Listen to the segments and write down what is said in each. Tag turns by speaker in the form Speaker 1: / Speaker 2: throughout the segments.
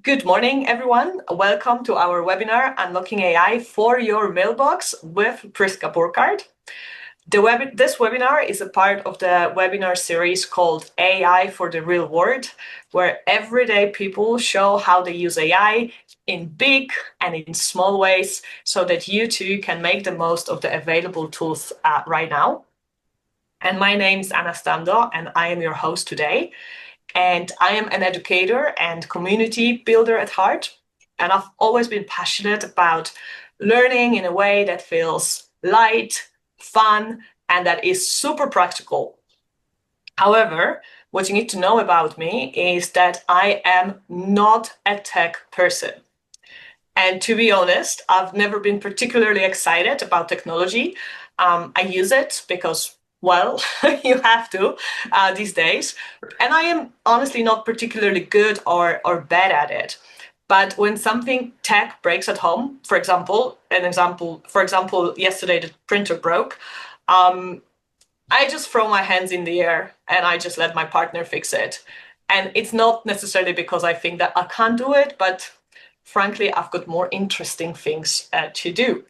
Speaker 1: Good morning, everyone. Welcome to our webinar, Unlocking AI for Your Mailbox with Priska Burkard. This webinar is a part of the webinar series called AI for the Real World, where everyday people show how they use AI in big and in small ways so that you too can make the most of the available tools right now. And my name is Anna Stando, and I am your host today. And I am an educator and community builder at heart. And I've always been passionate about learning in a way that feels light, fun, and that is super practical. However, what you need to know about me is that I am not a tech person. And to be honest, I've never been particularly excited about technology. I use it because, well, you have to these days. And I am honestly not particularly good or bad at it. But when something tech breaks at home, for example, yesterday the printer broke, I just throw my hands in the air and I just let my partner fix it. And it's not necessarily because I think that I can't do it, but frankly, I've got more interesting things to do.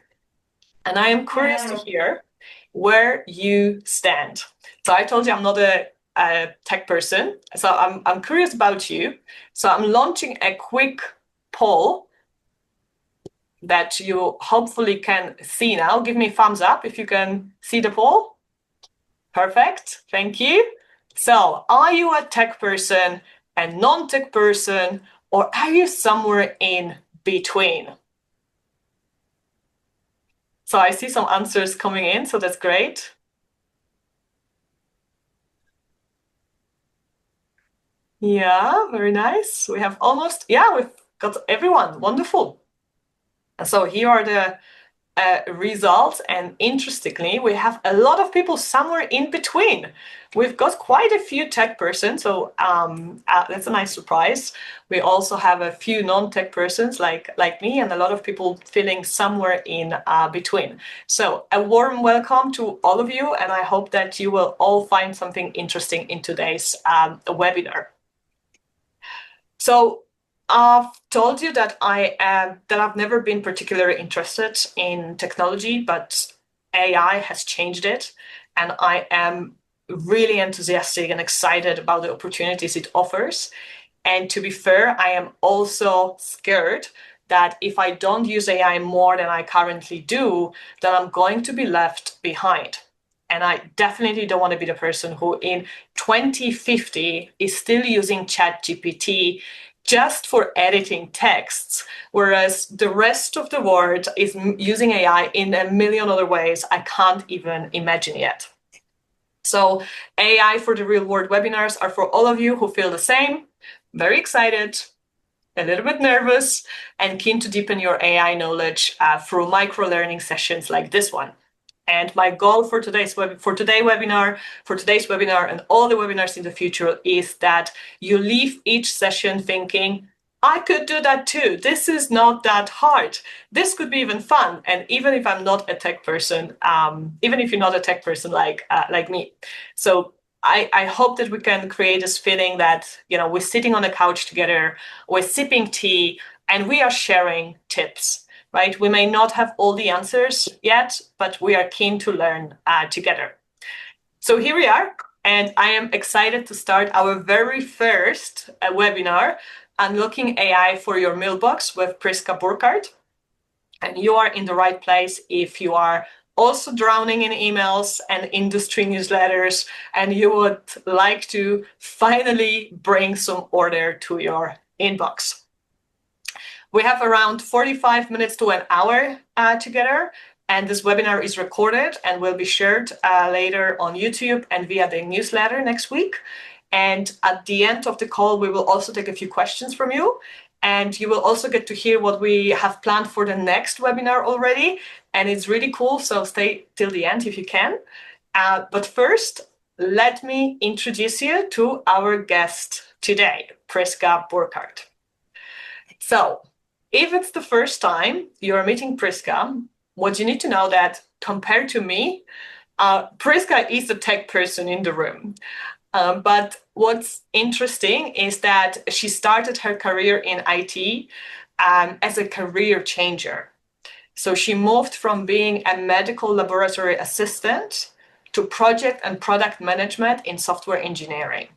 Speaker 1: And I am curious to hear where you stand. So I told you I'm not a tech person, so I'm curious about you. So I'm launching a quick poll that you hopefully can see now. Give me a thumbs up if you can see the poll. Perfect, thank you. So are you a tech person, a non-tech person, or are you somewhere in between? So I see some answers coming in, so that's great. Yeah, very nice. We've got everyone. Wonderful. So here are the results, and interestingly, we have a lot of people somewhere in between. We've got quite a few tech persons, so that's a nice surprise. We also have a few non-tech persons like me, and a lot of people feeling somewhere in between. So a warm welcome to all of you, and I hope that you will all find something interesting in today's webinar. So I've told you that I've never been particularly interested in technology, but AI has changed it, and I am really enthusiastic and excited about the opportunities it offers. And to be fair, I am also scared that if I don't use AI more than I currently do, then I'm going to be left behind. And I definitely don't want to be the person who in 2050 is still using ChatGPT just for editing texts, whereas the rest of the world is using AI in a million other ways I can't even imagine yet. So AI for the Real World webinars are for all of you who feel the same, very excited, a little bit nervous, and keen to deepen your AI knowledge through micro-learning sessions like this one. And my goal for today's webinar, and all the webinars in the future is that you leave each session thinking, I could do that too. This is not that hard. This could be even fun. And even if I'm not a tech person, even if you're not a tech person like me. So I hope that we can create this feeling that, we're sitting on a couch together, we're sipping tea, and we are sharing tips. Right? We may not have all the answers yet, but we are keen to learn together. So here we are, and I am excited to start our very first webinar, Unlocking AI for Your Mailbox with Priska Burkard. And you are in the right place if you are also drowning in emails and industry newsletters, and you would like to finally bring some order to your inbox. We have around 45 minutes to an hour together, and this webinar is recorded and will be shared later on YouTube and via the newsletter next week. And at the end of the call, we will also take a few questions from you, and you will also get to hear what we have planned for the next webinar already, and it's really cool, so stay till the end if you can. But first, let me introduce you to our guest today, Priska Burkard. So, if it's the first time you're meeting Priska, what you need to know that compared to me, Priska is the tech person in the room. But what's interesting is that she started her career in IT as a career changer. So she moved from being a medical laboratory assistant to project and product management in software engineering.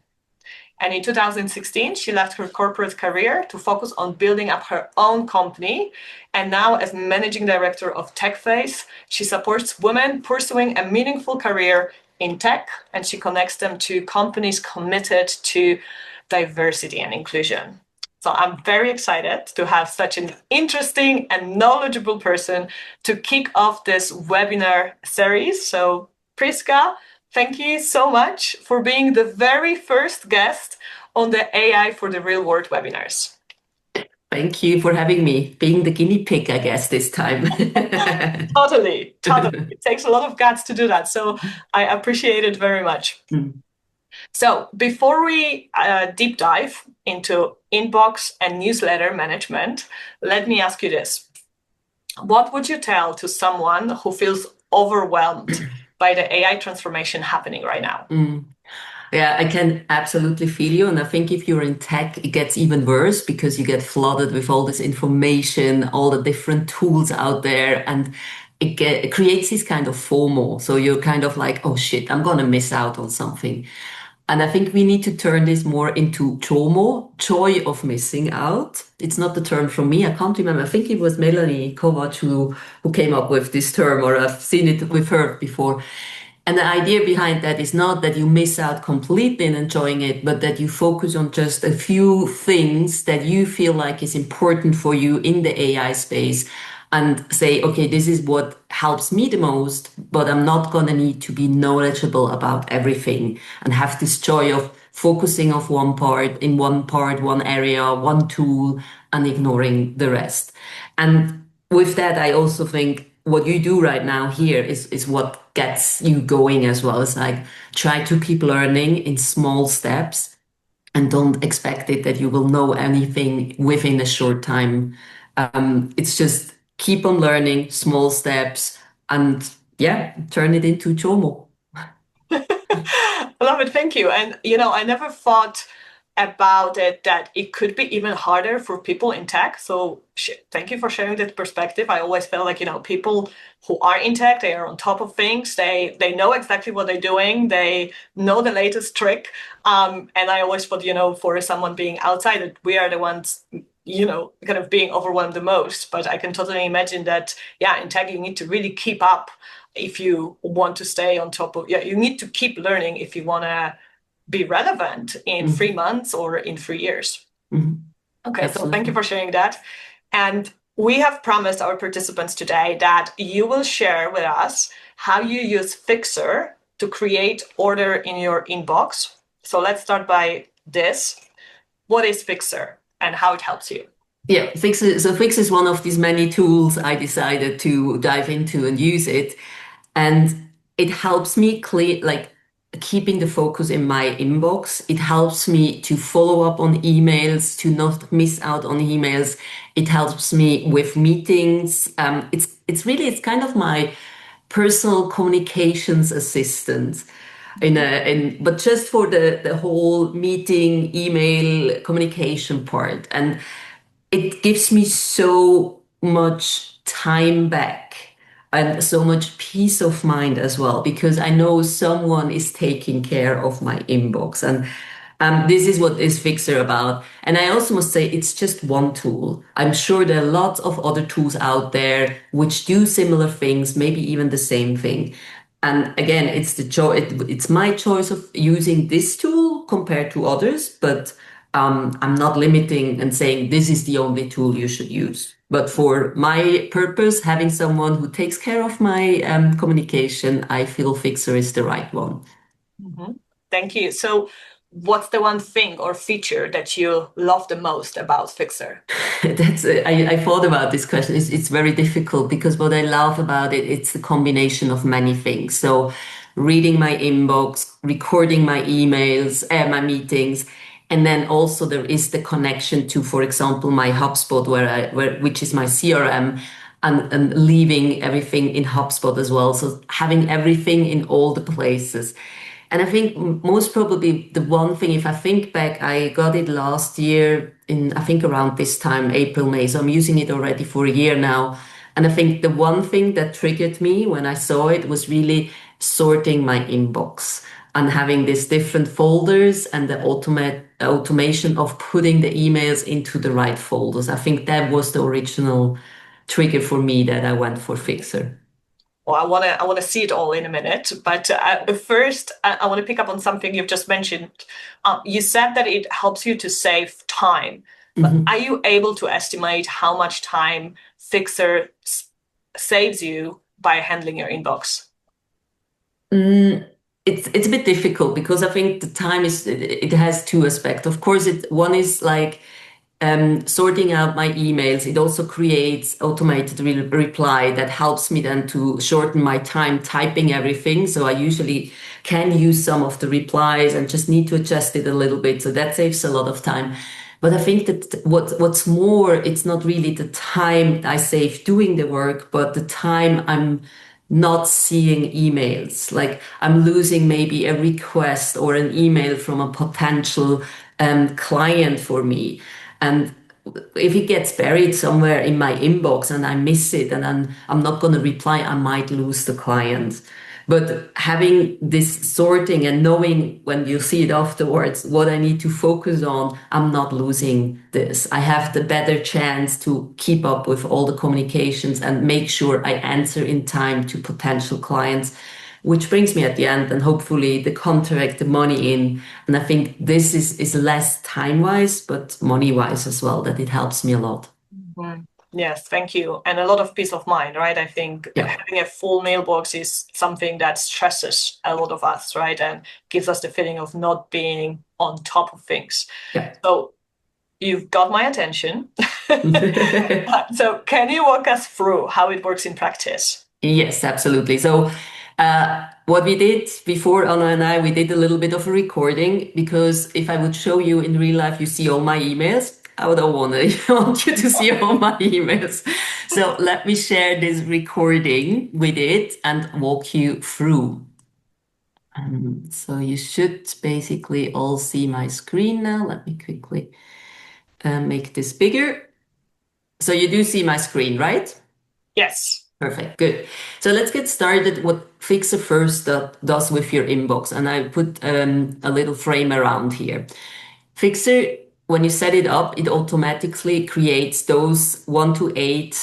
Speaker 1: And in 2016, she left her corporate career to focus on building up her own company. And now, as managing director of TechFace, she supports women pursuing a meaningful career in tech, and she connects them to companies committed to diversity and inclusion. So I'm very excited to have such an interesting and knowledgeable person to kick off this webinar series. So Priska, thank you so much for being the very first guest on the AI for the Real World webinars.
Speaker 2: Thank you for having me, being the guinea pig, I guess, this time.
Speaker 1: Totally. It takes a lot of guts to do that. So I appreciate it very much. So before we deep dive into inbox and newsletter management, let me ask you this. What would you tell to someone who feels overwhelmed by the AI transformation happening right now?
Speaker 2: Yeah, I can absolutely feel you. And I think if you're in tech, it gets even worse because you get flooded with all this information, all the different tools out there, and it creates this kind of FOMO. So you're kind of like, oh shit, I'm going to miss out on something. And I think we need to turn this more into JOMO, joy of missing out. It's not the term from me. I can't remember. I think it was Melanie Kovac who came up with this term, or I've seen it with her before. And the idea behind that is not that you miss out completely in enjoying it, but that you focus on just a few things that you feel like is important for you in the AI space and say, okay, this is what helps me the most, but I'm not going to need to be knowledgeable about everything and have this joy of focusing on one area, one tool, and ignoring the rest. And with that, I also think what you do right now here is what gets you going as well. It's like try to keep learning in small steps and don't expect it that you will know anything within a short time. It's just keep on learning small steps and yeah, turn it into JOMO.
Speaker 1: I love it. Thank you. And, you know, I never thought about it that it could be even harder for people in tech. So thank you for sharing that perspective. I always felt like, you know, people who are in tech, they are on top of things. They know exactly what they're doing. They know the latest trick. And I always thought, you know, for someone being outside, that we are the ones, you know, kind of being overwhelmed the most. But I can totally imagine that, yeah, in tech, you need to really keep up if you want to stay on top of, yeah, you need to keep learning if you want to be relevant in 3 months or in 3 years. Okay, so thank you for sharing that. And we have promised our participants today that you will share with us how you use Fyxer to create order in your inbox. So let's start by this. What is Fyxer and how it helps you?
Speaker 2: Yeah, Fyxer is one of these many tools I decided to dive into and use it. And it helps me keeping the focus in my inbox. It helps me to follow up on emails, to not miss out on emails. It helps me with meetings. It's kind of my personal communications assistant but just for the whole meeting, email communication part. And it gives me so much time back and so much peace of mind as well, because I know someone is taking care of my inbox. And this is what is Fyxer about. And I also must say, it's just one tool. I'm sure there are lots of other tools out there which do similar things, maybe even the same thing. And again, it's my choice of using this tool compared to others, but I'm not limiting and saying this is the only tool you should use. But for my purpose, having someone who takes care of my communication, I feel Fyxer is the right one.
Speaker 1: Thank you. So what's the one thing or feature that you love the most about Fyxer?
Speaker 2: I thought about this question. It's very difficult because what I love about it, it's the combination of many things. So reading my inbox, recording my emails, my meetings, and then also there is the connection to, for example, my HubSpot, which is my CRM, and leaving everything in HubSpot as well. So having everything in all the places. And I think most probably the one thing, if I think back, I got it last year in, I think around this time, April, May. So I'm using it already for a year now. And I think the one thing that triggered me when I saw it was really sorting my inbox and having these different folders and the automation of putting the emails into the right folders. I think that was the original trigger for me that I went for Fyxer.
Speaker 1: Well, I wanna see it all in a minute, but first I want to pick up on something you've just mentioned. You said that it helps you to save time, but
Speaker 2: Mhm.
Speaker 1: are you able to estimate how much time Fixer saves you by handling your inbox?
Speaker 2: Mm, it's a bit difficult because I think the time is it has two aspects. Of course, one is like sorting out my emails. It also creates automated reply that helps me then to shorten my time typing everything. So I usually can use some of the replies and just need to adjust it a little bit. So that saves a lot of time. But I think that what's more, it's not really the time I save doing the work, but the time I'm not seeing emails. Like I'm losing maybe a request or an email from a potential client for me. And if it gets buried somewhere in my inbox and I miss it and I'm not going to reply, I might lose the client. But having this sorting and knowing when you see it afterwards what I need to focus on, I'm not losing this. I have the better chance to keep up with all the communications and make sure I answer in time to potential clients, which brings me at the end and hopefully the contract, the money in. And I think this is less time wise, but money wise as well, that it helps me a lot.
Speaker 1: Mhm. Yes, thank you. And a lot of peace of mind, right? I think
Speaker 2: Yeah.
Speaker 1: having a full mailbox is something that stresses a lot of us, right? And gives us the feeling of not being on top of things.
Speaker 2: Yeah.
Speaker 1: So you've got my attention. So can you walk us through how it works in practice?
Speaker 2: Yes, absolutely. So, what we did before, Anna and I, we did a little bit of a recording because if I would show you in real life, you see all my emails. I would want you to see all my emails. So let me share this recording with it and walk you through. So you should basically all see my screen now. Let me quickly make this bigger. So you do see my screen, right?
Speaker 1: Yes.
Speaker 2: Perfect, good. So let's get started. What Fyxer first does with your inbox, and I put a little frame around here. Fyxer, when you set it up, it automatically creates those 1 to 8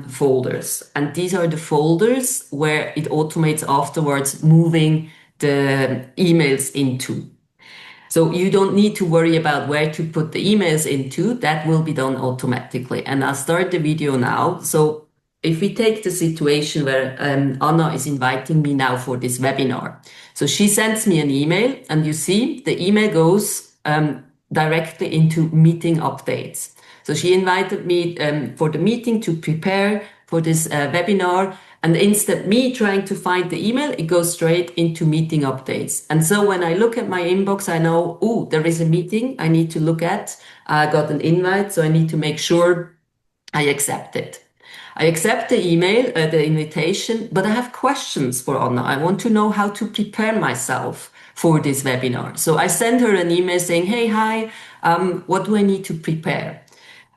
Speaker 2: folders, and these are the folders where it automates afterwards moving the emails into. So you don't need to worry about where to put the emails into. That will be done automatically. And I'll start the video now. So if we take the situation where Anna is inviting me now for this webinar. So she sends me an email and you see the email goes directly into meeting updates. So she invited me for the meeting to prepare for this webinar. And instead me trying to find the email, it goes straight into meeting updates. And so when I look at my inbox, I know, oh, there is a meeting I need to look at. I got an invite, so I need to make sure I accept it. I accept the email, the invitation, but I have questions for Anna. I want to know how to prepare myself for this webinar. So I send her an email saying, hey, hi, what do I need to prepare?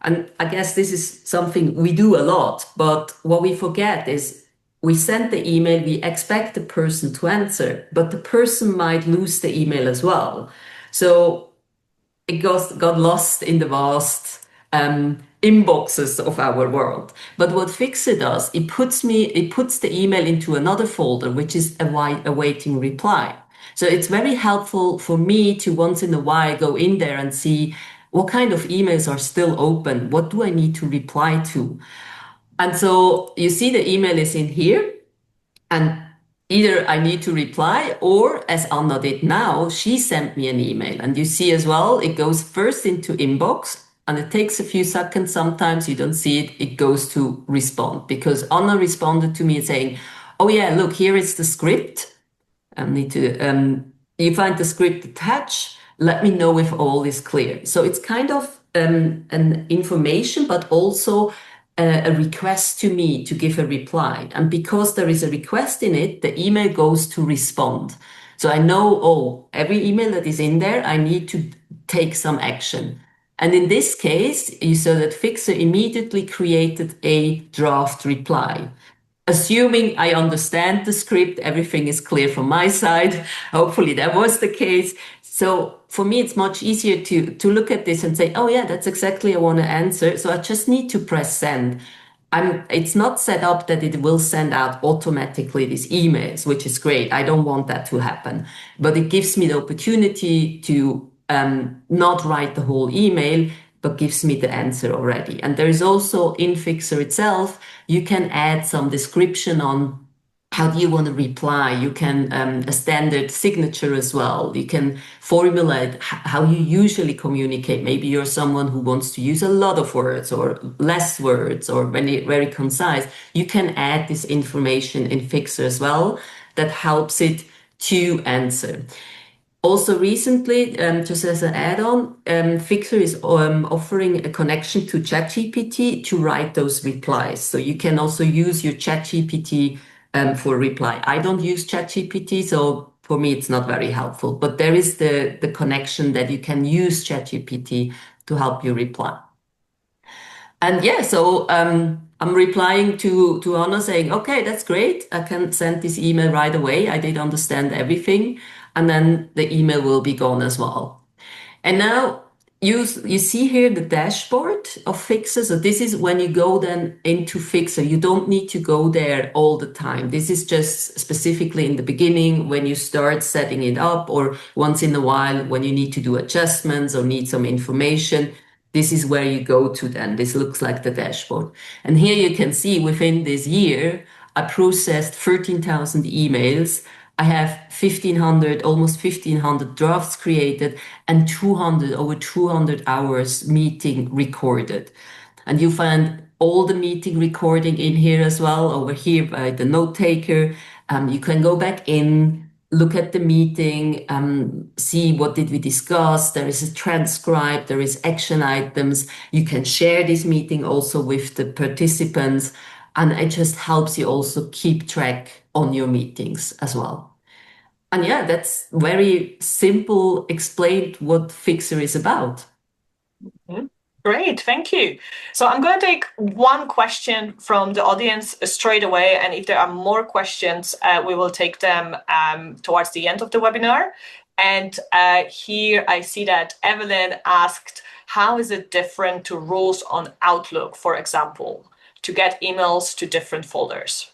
Speaker 2: And I guess this is something we do a lot, but what we forget is we send the email, we expect the person to answer, but the person might lose the email as well. So it got lost in the vast inboxes of our world. But what Fyxer does, it puts the email into another folder, which is awaiting reply. So it's very helpful for me to once in a while go in there and see what kind of emails are still open. What do I need to reply to? And so you see the email is in here and either I need to reply or as Anna did now, she sent me an email and you see as well, it goes first into inbox and it takes a few seconds. Sometimes you don't see it. It goes to respond because Anna responded to me saying, oh yeah, look, here is the script. I need to, you find the script attached. Let me know if all is clear. So it's kind of an information, but also a request to me to give a reply. And because there is a request in it, the email goes to respond. So I know, oh, every email that is in there, I need to take some action. And in this case, you saw that Fyxer immediately created a draft reply. Assuming I understand the script, everything is clear from my side. Hopefully that was the case. So for me, it's much easier to look at this and say, oh yeah, that's exactly I want to answer. So I just need to press send. It's not set up that it will send out automatically these emails, which is great. I don't want that to happen, but it gives me the opportunity to not write the whole email, but gives me the answer already. And there is also in Fyxer itself, you can add some description on how do you want to reply? You can a standard signature as well. You can formulate how you usually communicate. Maybe you're someone who wants to use a lot of words or less words or very concise. You can add this information in Fyxer as well. That helps it to answer. Also recently, just as an add-on, Fyxer is offering a connection to ChatGPT to write those replies. So you can also use your ChatGPT for reply. I don't use ChatGPT, so for me it's not very helpful. But there is the connection that you can use ChatGPT to help you reply. And yeah, so I'm replying to Anna saying, okay, that's great. I can send this email right away. I did understand everything. And then the email will be gone as well. And now you see here the dashboard of Fyxer. So this is when you go then into Fyxer. You don't need to go there all the time. This is just specifically in the beginning when you start setting it up, or once in a while when you need to do adjustments or need some information. This is where you go to then. This looks like the dashboard. And here you can see within this year, I processed 13,000 emails. I have 1,500, almost 1,500 drafts created and over 200 hours meeting recorded. And you find all the meeting recording in here as well, over here by the note taker. You can go back in, look at the meeting, see what did we discuss. There is a transcribe, there is action items. You can share this meeting also with the participants. And it just helps you also keep track on your meetings as well. And yeah, that's very simple explained what Fyxer is about.
Speaker 1: Great, thank you. So I'm going to take one question from the audience straight away, and if there are more questions, we will take them towards the end of the webinar. And here I see that Evelyn asked, how is it different to rules on Outlook, for example, to get emails to different folders?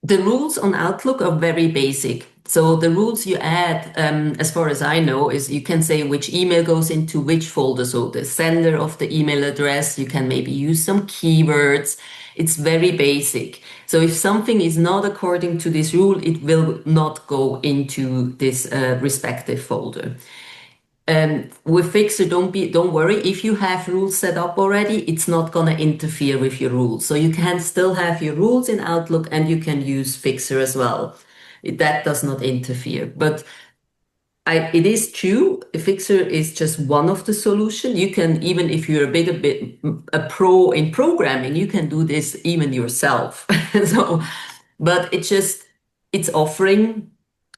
Speaker 2: The rules on Outlook are very basic. So the rules you add, as far as I know, is you can say which email goes into which folder. So the sender of the email address, you can maybe use some keywords. It's very basic. So if something is not according to this rule, it will not go into this respective folder. With Fyxer, don't worry. If you have rules set up already, it's not gonna interfere with your rules. So you can still have your rules in Outlook and you can use Fyxer as well. That does not interfere. But it is true, Fyxer is just one of the solutions. You can, even if you're a bit a pro in programming, you can do this even yourself. So, but it's offering.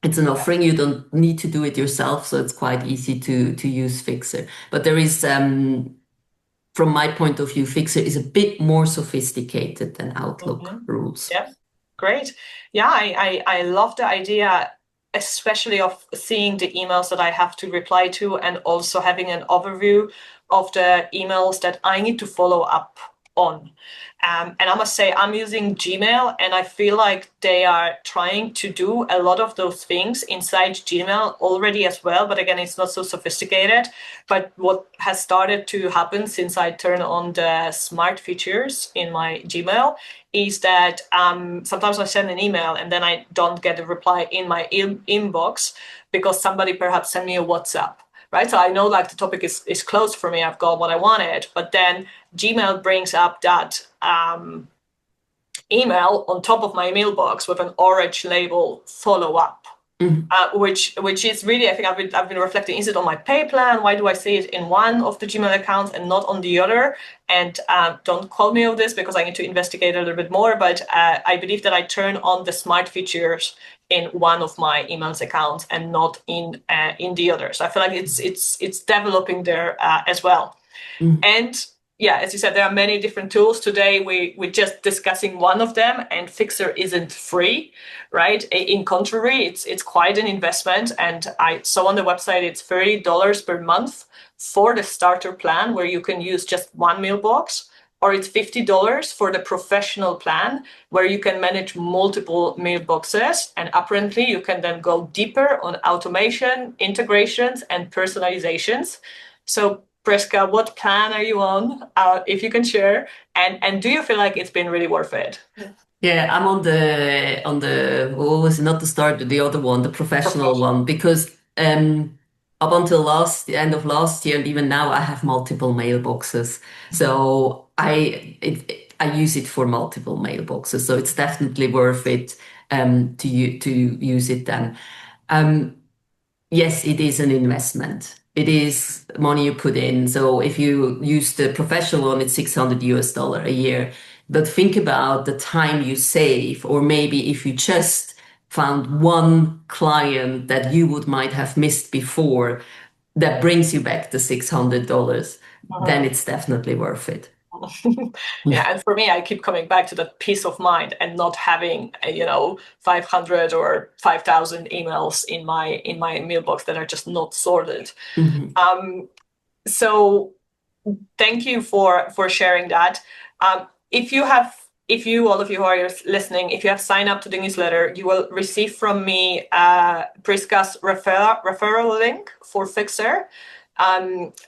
Speaker 2: It's an offering. You don't need to do it yourself, so it's quite easy to use Fyxer. But there is, from my point of view, Fyxer is a bit more sophisticated than Outlook rules.
Speaker 1: Yeah, great. Yeah, I love the idea, especially of seeing the emails that I have to reply to and also having an overview of the emails that I need to follow up on. And I must say, I'm using Gmail, and I feel like they are trying to do a lot of those things inside Gmail already as well. But again, it's not so sophisticated. But what has started to happen since I turned on the smart features in my Gmail is that sometimes I send an email and then I don't get a reply in my inbox because somebody perhaps sent me a WhatsApp. Right, so I know like the topic is closed for me. I've got what I wanted, but then Gmail brings up that email on top of my mailbox with an orange label follow up. which is really, I think I've been reflecting, is it on my pay plan? Why do I see it in one of the Gmail accounts and not on the other? And don't call me on this because I need to investigate a little bit more, but I believe that I turn on the smart features in one of my emails accounts and not in the others. I feel like it's developing there as well. And yeah, as you said, there are many different tools. Today, we're just discussing one of them, and Fyxer isn't free, right? In contrary, it's quite an investment. And I saw on the website it's $30 per month for the starter plan, where you can use just one mailbox, or it's $50 for the professional plan, where you can manage multiple mailboxes. And apparently, you can then go deeper on automation, integrations, and personalizations. So Priska, what plan are you on? If you can share, and do you feel like it's been really worth it?
Speaker 2: Yeah, I'm on the what was it, not the start, the other one, the professional one, because up until the end of last year and even now I have multiple mailboxes. So I use it for multiple mailboxes. So it's definitely worth it to use it then. Um, Yes, it is an investment. It is money you put in. So if you use the professional one, it's $600 a year. But think about the time you save, or maybe if you just found one client that you might have missed before that brings you back the $600, then it's definitely worth it.
Speaker 1: Yeah, and for me, I keep coming back to that peace of mind and not having 500 or 5,000 emails in my mailbox that are just not sorted. So thank you for sharing that. If you all of you who are listening, if you have signed up to the newsletter, you will receive from me Priska's referral link for Fyxer.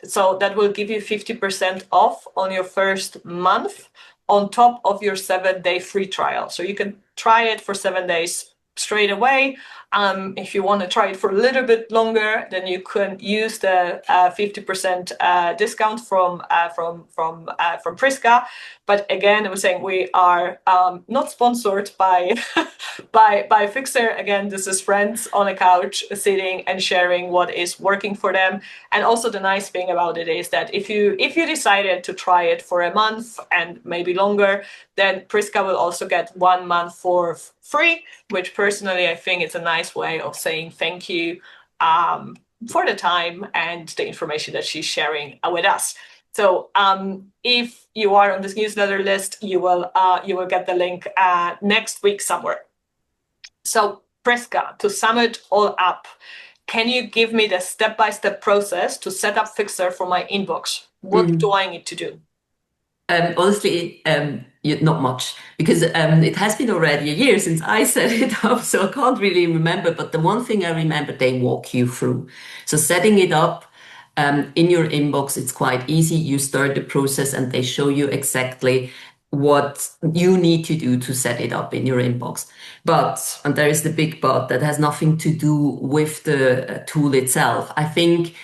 Speaker 1: So that will give you 50% off on your first month on top of your 7-day free trial. So you can try it for 7 days straight away. If you want to try it for a little bit longer, then you can use the 50% discount from Priska. But again, I was saying we are not sponsored by by Fyxer. Again, this is friends on a couch sitting and sharing what is working for them. And also the nice thing about it is that if you decided to try it for a month and maybe longer, then Priska will also get 1 month for free, which personally I think it's a nice way of saying thank you for the time and the information that she's sharing with us. So if you are on this newsletter list, you will get the link next week somewhere. So Priska, to sum it all up, can you give me the step-by-step process to set up Fyxer for my inbox? What do I need to do?
Speaker 2: Honestly, not much, because it has been already a year since I set it up, so I can't really remember. But the one thing I remember, they walk you through. So setting it up in your inbox, it's quite easy. You start the process and they show you exactly what you need to do to set it up in your inbox. But, and there is the big but, that has nothing to do with the tool itself. I think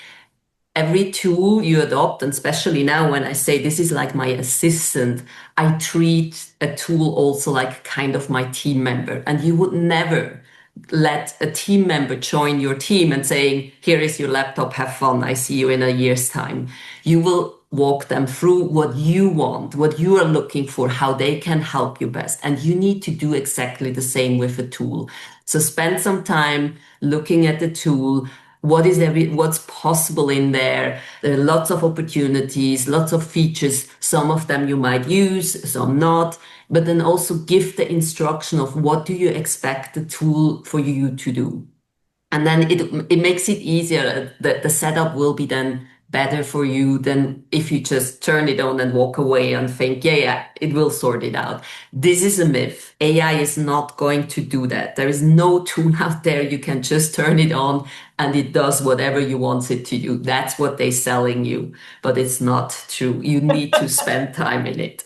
Speaker 2: every tool you adopt, and especially now when I say this is like my assistant, I treat a tool also like kind of my team member. And you would never let a team member join your team and saying, here is your laptop, have fun, I see you in a year's time. You will walk them through what you want, what you are looking for, how they can help you best. And you need to do exactly the same with a tool. So spend some time looking at the tool. What's possible in there? There are lots of opportunities, lots of features. Some of them you might use, some not. But then also give the instruction of what do you expect the tool for you to do. And then it makes it easier. The setup will be then better for you than if you just turn it on and walk away and think, yeah, it will sort it out. This is a myth. AI is not going to do that. There is no tool out there you can just turn it on and it does whatever you want it to do. That's what they're selling you, but it's not true. You need to spend time in it.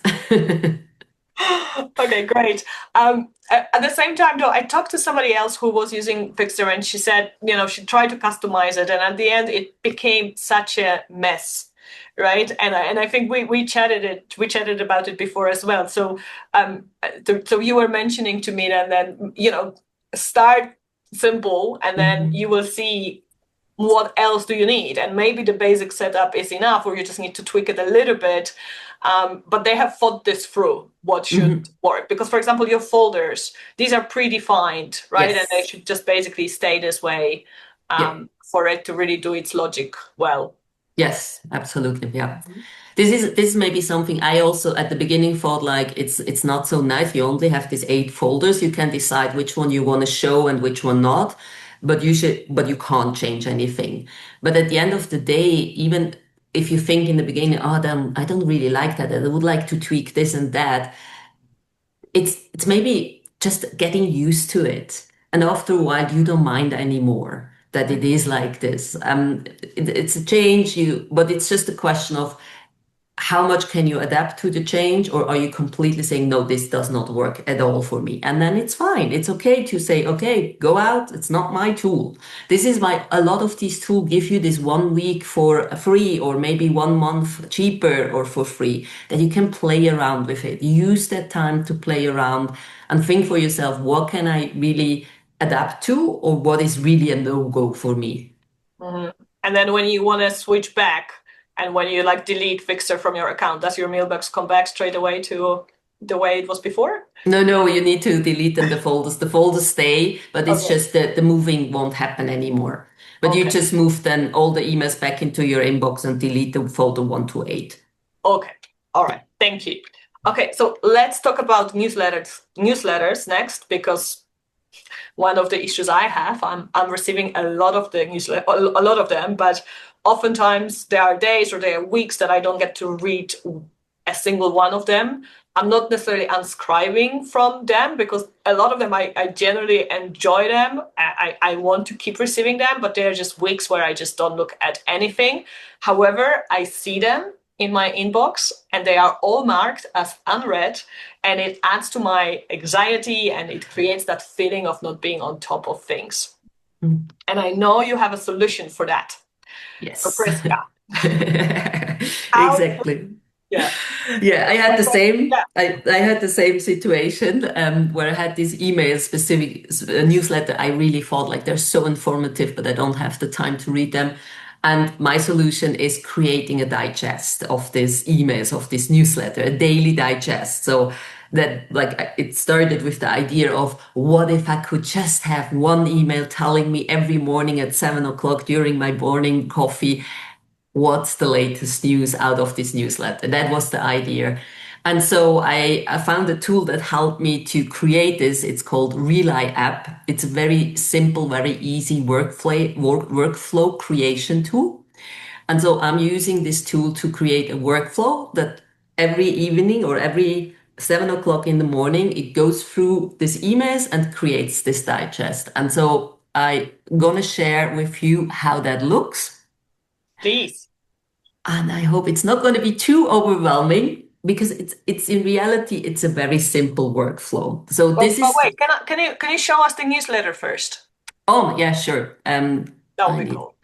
Speaker 1: Okay, great. At the same time, though, I talked to somebody else who was using Fyxer, and she said, she tried to customize it, and at the end, it became such a mess, right? And I think we chatted about it before as well. So, so you were mentioning to me that then start simple, and then you will see what else do you need, and maybe the basic setup is enough, or you just need to tweak it a little bit. But they have thought this through, what should work, because for example your folders, these are predefined, right? And they
Speaker 2: Yes.
Speaker 1: should just basically stay this way
Speaker 2: Yeah.
Speaker 1: for it to really do its logic well.
Speaker 2: Yes, absolutely. Yeah. This is maybe something I also at the beginning thought like it's not so nice. You only have these 8 folders. You can decide which one you want to show and which one not, but you can't change anything. But at the end of the day, even if you think in the beginning, oh, then I don't really like that. I would like to tweak this and that. It's maybe just getting used to it. And after a while, you don't mind anymore that it is like this. It's a change, but it's just a question of how much can you adapt to the change, or are you completely saying, no, this does not work at all for me? And then it's fine. It's okay to say, okay, go out. It's not my tool. This is why a lot of these tools give you this 1 week for free, or maybe 1 month cheaper or for free, that you can play around with it. Use that time to play around and think for yourself, what can I really adapt to, or what is really a no-go for me?
Speaker 1: And then when you want to switch back, and when you like delete Fyxer from your account, does your mailbox come back straight away to the way it was before?
Speaker 2: No, you need to delete them, the folders. The folders stay, but it's
Speaker 1: Okay.
Speaker 2: just that the moving won't happen anymore. But you
Speaker 1: Okay.
Speaker 2: just move then all the emails back into your inbox and delete the folder 1 to 8.
Speaker 1: Okay. All right. Thank you. Okay, so let's talk about newsletters next, because one of the issues I have, I'm receiving a lot of the newsletter, a lot of them, but oftentimes there are days or there are weeks that I don't get to read a single one of them. I'm not necessarily unscribing from them, because a lot of them I generally enjoy them. I want to keep receiving them, but there are just weeks where I just don't look at anything. However, I see them in my inbox and they are all marked as unread, and it adds to my anxiety and it creates that feeling of not being on top of things.
Speaker 2: Mm.
Speaker 1: And I know you have a solution for that. So
Speaker 2: Yes.
Speaker 1: Priska, how,
Speaker 2: Exactly.
Speaker 1: yeah.
Speaker 2: Yeah, I had the same.
Speaker 1: Yeah.
Speaker 2: I had the same situation where I had this email specific newsletter. I really thought like they're so informative, but I don't have the time to read them. And my solution is creating a digest of these emails, of this newsletter, a daily digest. So that like it started with the idea of what if I could just have one email telling me every morning at 7 o'clock during my morning coffee what's the latest news out of this newsletter. That was the idea. And so I found a tool that helped me to create this. It's called Relay app. It's a very simple, very easy workflow creation tool. And so I'm using this tool to create a workflow that every evening or every 7 o'clock in the morning, it goes through these emails and creates this digest. And so I'm gonna share with you how that looks.
Speaker 1: Please.
Speaker 2: And I hope it's not going to be too overwhelming, because it's in reality it's a very simple workflow. So
Speaker 1: But
Speaker 2: this is
Speaker 1: wait, can you show us the newsletter first?
Speaker 2: oh yeah, sure.
Speaker 1: That would
Speaker 2: I
Speaker 1: be
Speaker 2: need
Speaker 1: cool.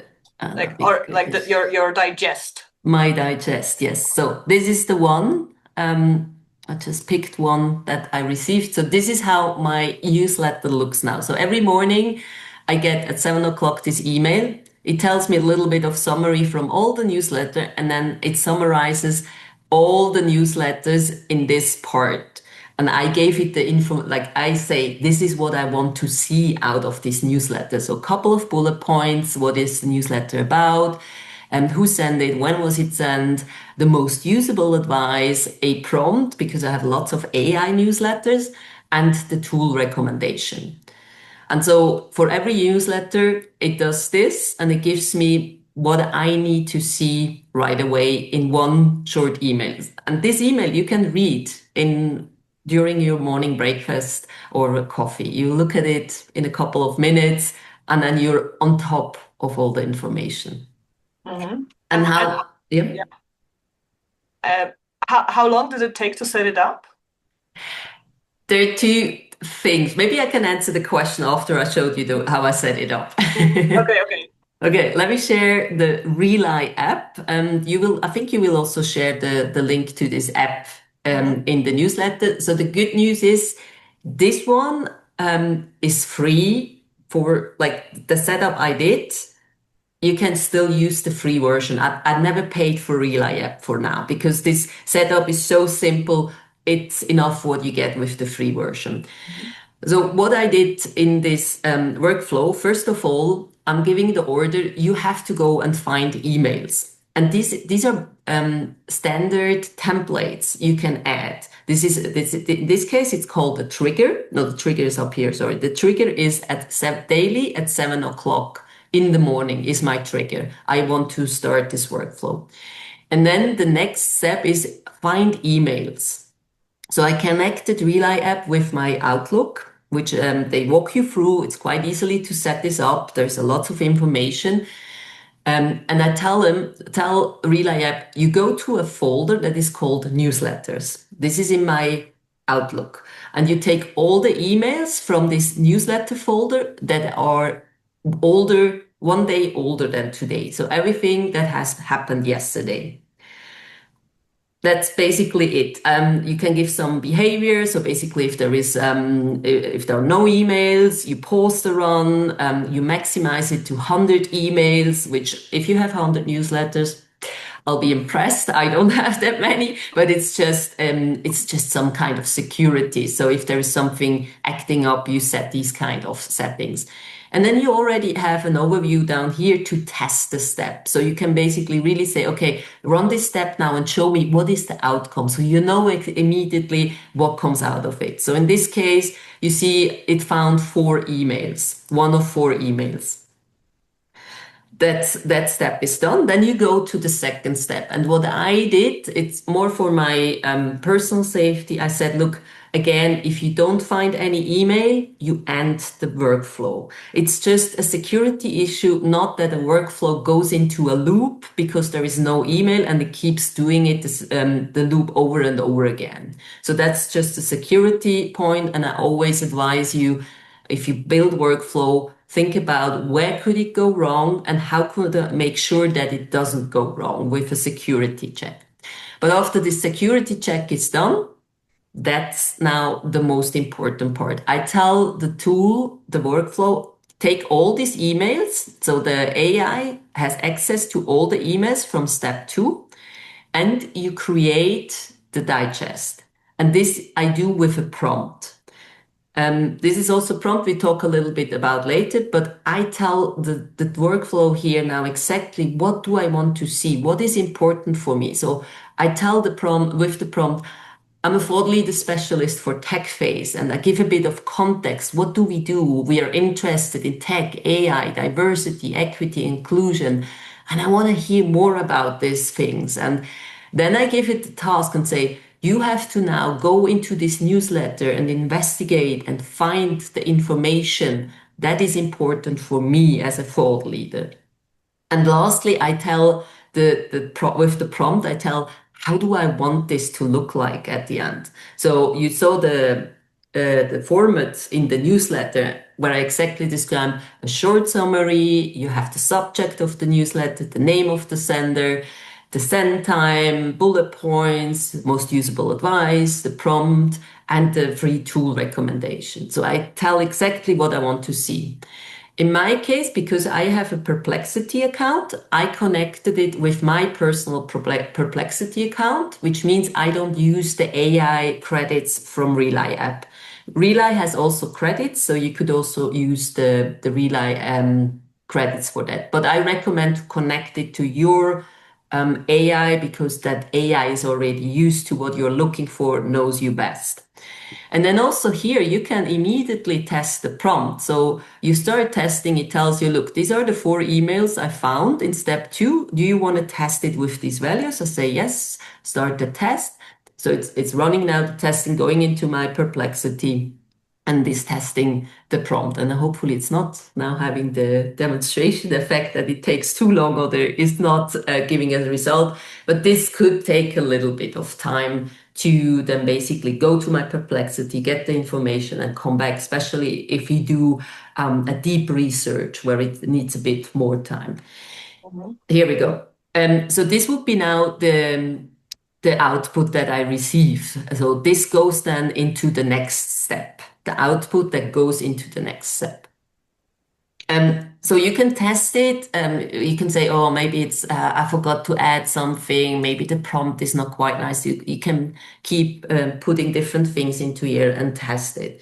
Speaker 1: Like, or like
Speaker 2: because
Speaker 1: your digest.
Speaker 2: my digest, yes. So this is the one. I just picked one that I received. So this is how my newsletter looks now. So every morning I get at 7 o'clock this email. It tells me a little bit of summary from all the newsletter, and then it summarizes all the newsletters in this part. And I gave it the info, like I say, this is what I want to see out of this newsletter. So a couple of bullet points. What is the newsletter about? And who sent it? When was it sent? The most usable advice, a prompt, because I have lots of AI newsletters, and the tool recommendation. And so for every newsletter, it does this, and it gives me what I need to see right away in one short email. And this email you can read in during your morning breakfast or coffee. You look at it in a couple of minutes, and then you're on top of all the information.
Speaker 1: Mm-hmm.
Speaker 2: And
Speaker 1: And
Speaker 2: how, yeah.
Speaker 1: yeah. How long did it take to set it up?
Speaker 2: There are two things. Maybe I can answer the question after I showed you how I set it up.
Speaker 1: Okay, okay.
Speaker 2: Okay, let me share the Relay app. I think you will also share the link to this app
Speaker 1: Mm-hmm.
Speaker 2: in the newsletter. So the good news is this one is free. for like the setup I did, you can still use the free version. I've never paid for Relay app for now because this setup is so simple. It's enough what you get with the free version. So what I did in this workflow, first of all, I'm giving the order, you have to go and find emails. And these are standard templates you can add. In this case, it's called a trigger. No, the trigger is up here. Sorry. The trigger is at daily at 7 o'clock in the morning is my trigger. I want to start this workflow. And then the next step is find emails. So I connected Relay app with my Outlook, which they walk you through. It's quite easily to set this up. There's a lot of information. And I tell Relay app, you go to a folder that is called newsletters. This is in my Outlook. And you take all the emails from this newsletter folder that are older, 1 day older than today. So everything that has happened yesterday. That's basically it. You can give some behavior. So basically, if there are no emails, you pause the run. You maximize it to 100 emails. Which, if you have 100 newsletters, I'll be impressed. I don't have that many, but it's just some kind of security. So if there is something acting up, you set these kind of settings. And then you already have an overview down here to test the step. So you can basically really say, okay, run this step now and show me what is the outcome. So you know immediately what comes out of it. So in this case, you see it found 4 emails, 1 of 4 emails. That step is done. Then you go to the second step. And what I did, it's more for my personal safety. I said, look, again, if you don't find any email, you end the workflow. It's just a security issue, not that a workflow goes into a loop because there is no email and it keeps doing it, the loop over and over again. So that's just a security point. And I always advise you, if you build workflow, think about where could it go wrong and how could I make sure that it doesn't go wrong with a security check. But after the security check is done, that's now the most important part. I tell the tool, the workflow, take all these emails. So the AI has access to all the emails from step 2 and you create the digest. And this I do with a prompt. This is also prompt we talk a little bit about later, but I tell the workflow here now exactly what do I want to see, what is important for me. So I tell the prompt with the prompt, I'm a thought leader specialist for TechFace, and I give a bit of context. What do we do? We are interested in tech, AI, diversity, equity, inclusion, and I want to hear more about these things. And then I give it the task and say, you have to now go into this newsletter and investigate and find the information that is important for me as a thought leader. And lastly, I tell with the prompt, I tell, how do I want this to look like at the end? So you saw the format in the newsletter where I exactly describe a short summary. You have the subject of the newsletter, the name of the sender, the send time, bullet points, most usable advice, the prompt, and the free tool recommendation. So I tell exactly what I want to see. In my case, because I have a Perplexity account, I connected it with my personal Perplexity account, which means I don't use the AI credits from Relay app. Relay has also credits, so you could also use the Relay credits for that. But I recommend to connect it to your AI because that AI is already used to what you're looking for, knows you best. And then also here, you can immediately test the prompt. So you start testing, it tells you, look, these are the 4 emails I found in step 2. Do you want to test it with these values? I say, yes, start the test. So it's running now, the testing going into my Perplexity and is testing the prompt. And hopefully it's not now having the demonstration effect that it takes too long or there is not giving a result. But this could take a little bit of time to then basically go to my Perplexity, get the information and come back, especially if you do a deep research where it needs a bit more time. Here we go. So this would be now the output that I receive. So this goes then into the next step, the output that goes into the next step. So you can test it. You can say, oh, maybe it's I forgot to add something. Maybe the prompt is not quite nice. You can keep putting different things into here and test it.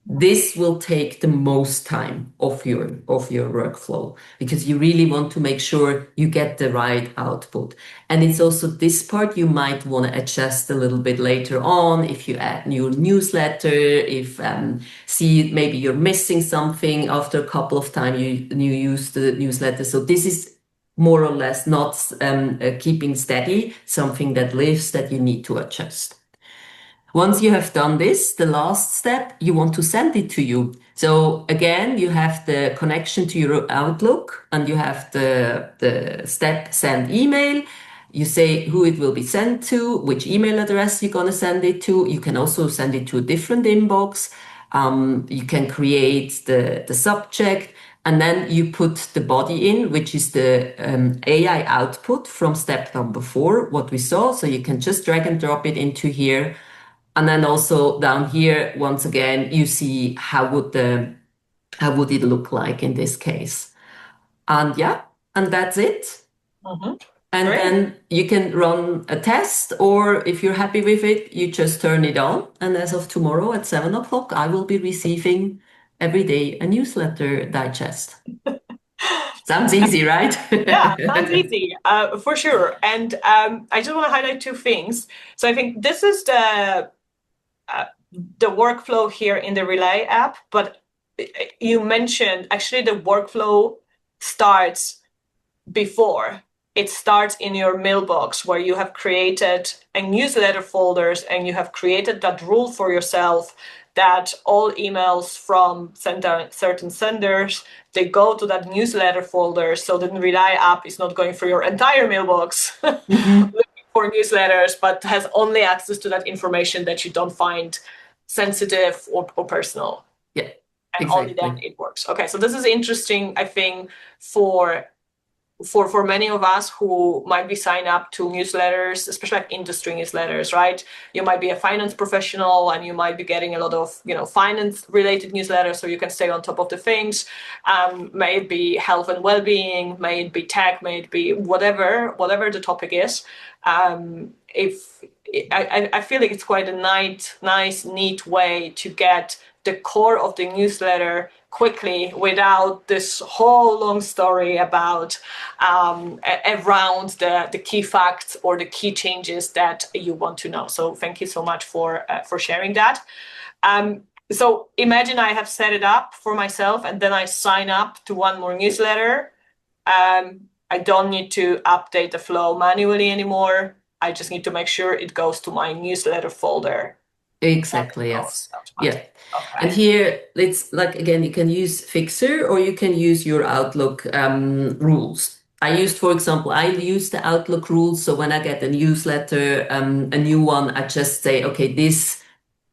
Speaker 2: This will take the most time of your workflow because you really want to make sure you get the right output. And it's also this part you might want to adjust a little bit later on if you add new newsletter, if see maybe you're missing something after a couple of times you use the newsletter. So this is more or less not keeping steady, something that lives that you need to adjust. Once you have done this, the last step, you want to send it to you. So again, you have the connection to your Outlook and you have the step send email. You say who it will be sent to, which email address you're going to send it to. You can also send it to a different inbox. You can create the subject and then you put the body in, which is the AI output from step number 4, what we saw. So you can just drag and drop it into here. And then also down here, once again, you see how would it look like in this case. And yeah, and that's it.
Speaker 1: Mm-hmm.
Speaker 2: And
Speaker 1: Great.
Speaker 2: then you can run a test, or if you're happy with it, you just turn it on. And as of tomorrow at 7 o'clock, I will be receiving every day a newsletter digest. Sounds easy, right?
Speaker 1: Yeah, sounds easy, for sure. And I just want to highlight 2 things. So I think this is the workflow here in the Relay app, but you mentioned actually the workflow starts before. It starts in your mailbox where you have created a newsletter folders and you have created that rule for yourself that all emails from certain senders, they go to that newsletter folder. So the Relay app is not going through your entire mailbox looking for newsletters, but has only access to that information that you don't find sensitive or personal.
Speaker 2: Yeah,
Speaker 1: And
Speaker 2: exactly.
Speaker 1: only then it works. Okay, so this is interesting, I think, for many of us who might be signed up to newsletters, especially like industry newsletters, right? You might be a finance professional and you might be getting a lot of, finance related newsletters so you can stay on top of the things. May it be health and well-being, may it be tech, may it be whatever the topic is. If I feel like it's quite a nice, neat way to get the core of the newsletter quickly without this whole long story about around the key facts or the key changes that you want to know. So thank you so much for sharing that. So imagine I have set it up for myself and then I sign up to one more newsletter. I don't need to update the flow manually anymore. I just need to make sure it goes to my newsletter folder.
Speaker 2: Exactly, yes. Yeah.
Speaker 1: Okay.
Speaker 2: And here, it's like, again, you can use Fyxer or you can use your Outlook rules. I used the Outlook rules. So when I get a newsletter, a new one, I just say, okay, this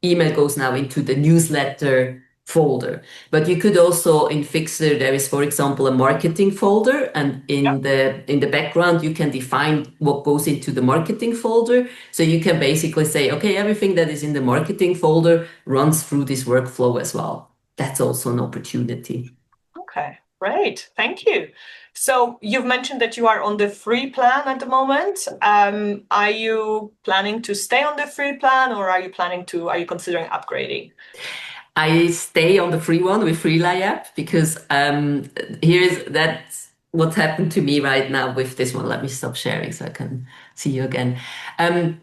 Speaker 2: email goes now into the newsletter folder. But you could also in Fyxer, there is, for example, a marketing folder, and in the background you can define what goes into the marketing folder. So you can basically say, okay, everything that is in the marketing folder runs through this workflow as well. That's also an opportunity.
Speaker 1: Okay, great. Thank you. So you've mentioned that you are on the free plan at the moment. Are you planning to stay on the free plan or are you considering upgrading?
Speaker 2: I stay on the free one with Relay app because that's what's happened to me right now with this one. Let me stop sharing so I can see you again. I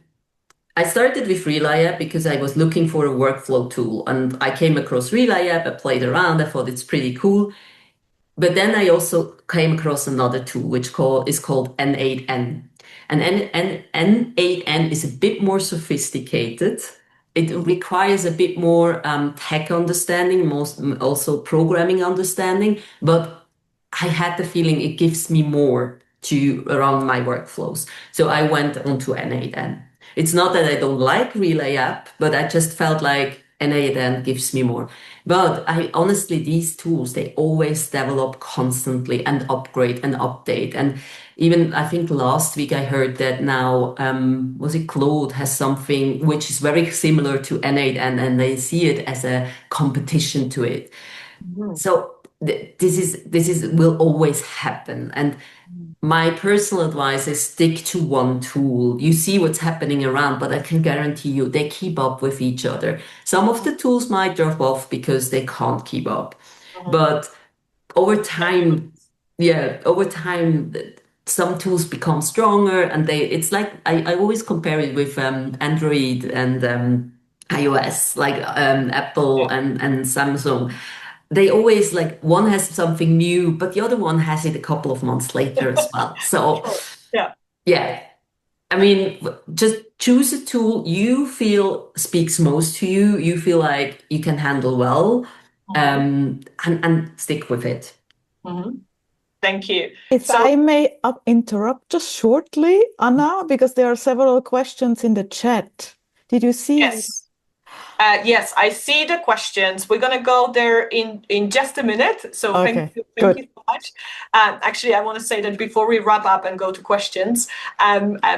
Speaker 2: started with Relay app because I was looking for a workflow tool and I came across Relay app. I played around. I thought it's pretty cool. But then I also came across another tool which is called N8N. And N8N is a bit more sophisticated. It requires a bit more tech understanding, also programming understanding, but I had the feeling it gives me more to around my workflows. So I went onto N8N. It's not that I don't like Relay app, but I just felt like N8N gives me more. But I honestly, these tools, they always develop constantly and upgrade and update. And even I think last week I heard that now, was it Claude has something which is very similar to N8N and they see it as a competition to it. So this is will always happen. And my personal advice is stick to one tool. You see what's happening around, but I can guarantee you they keep up with each other. Some of the tools might drop off because they can't keep up.
Speaker 1: Mhm.
Speaker 2: But over time, yeah, over time, some tools become stronger and it's like, I always compare it with Android and iOS, like Apple
Speaker 1: Yeah,
Speaker 2: and Samsung. They always like one has something new, but the other one has it a couple of months later as well. So
Speaker 1: sure. Yeah.
Speaker 2: yeah, I mean, just choose a tool you feel speaks most to you, you feel like you can handle well,
Speaker 1: Mhm.
Speaker 2: and stick with it.
Speaker 1: Mhm. Thank you.
Speaker 3: If
Speaker 1: So
Speaker 3: I may interrupt just shortly, Anna, because there are several questions in the chat. Did you see?
Speaker 1: yes. Yes, I see the questions. We're gonna go there in just a minute. So
Speaker 3: Okay,
Speaker 1: thank
Speaker 3: good.
Speaker 1: you so much. Actually, I want to say that before we wrap up and go to questions,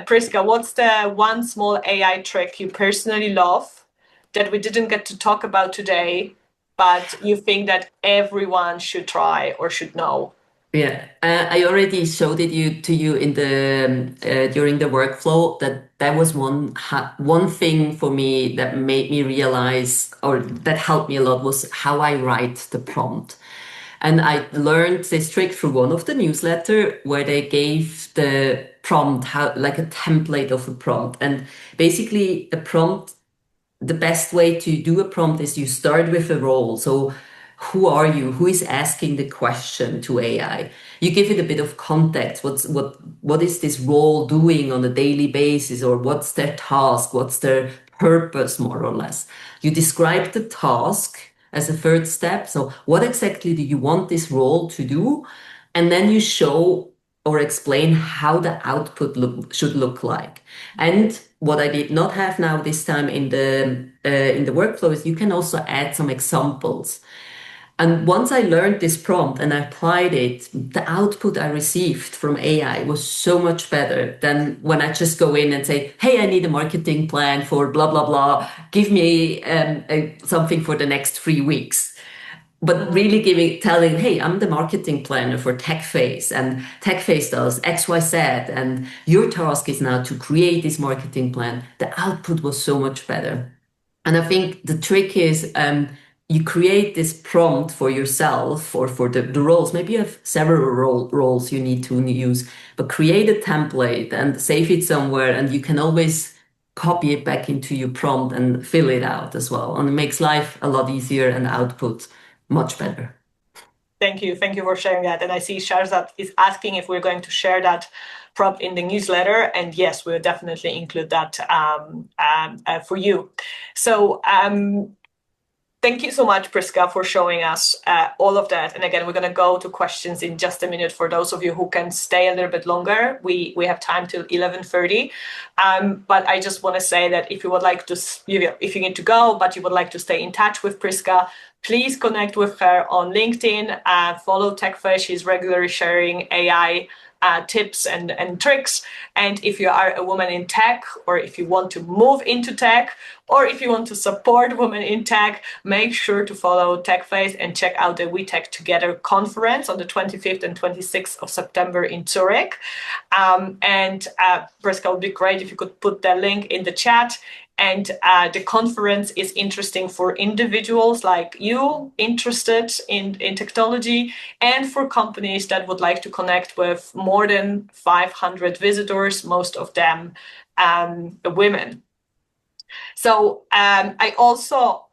Speaker 1: Priska, what's the one small AI trick you personally love that we didn't get to talk about today, but you think that everyone should try or should know?
Speaker 2: Yeah, I already showed it to you in the during the workflow that was one thing for me that made me realize, or that helped me a lot, was how I write the prompt. And I learned this trick through one of the newsletter where they gave the prompt, how like a template of a prompt. And basically a prompt, the best way to do a prompt is you start with a role. So who are you? Who is asking the question to AI? You give it a bit of context. What is this role doing on a daily basis, or what's their task? What's their purpose, more or less? You describe the task as a third step. So what exactly do you want this role to do? And then you show or explain how the output should look like. And what I did not have now this time in the workflow is you can also add some examples. And once I learned this prompt and I applied it, the output I received from AI was so much better than when I just go in and say, "Hey, I need a marketing plan for blah blah blah. Give me something for the next 3 weeks." But
Speaker 1: Mhm.
Speaker 2: really telling, "Hey, I'm the marketing planner for TechFace, and TechFace does XYZ, and your task is now to create this marketing plan." The output was so much better. And I think the trick is you create this prompt for yourself or for the roles. Maybe you have several roles you need to use, but create a template and save it somewhere, and you can always copy it back into your prompt and fill it out as well. And it makes life a lot easier and output much better.
Speaker 1: Thank you. Thank you for sharing that. And I see Sharzad is asking if we're going to share that prompt in the newsletter. And yes, we'll definitely include that for you. So thank you so much, Priska, for showing us all of that. And again, we're going to go to questions in just a minute for those of you who can stay a little bit longer. We have time till 11:30. But I just want to say that if you would like to, if you need to go, but you would like to stay in touch with Priska, please connect with her on LinkedIn. Follow TechFace. She's regularly sharing AI tips and tricks. And if you are a woman in tech, or if you want to move into tech, or if you want to support women in tech, make sure to follow TechFace and check out the We Tech Together conference on the 25th and 26th of September in Zurich. And Priska, it would be great if you could put the link in the chat. And the conference is interesting for individuals like you interested in technology, and for companies that would like to connect with more than 500 visitors, most of them women. So I also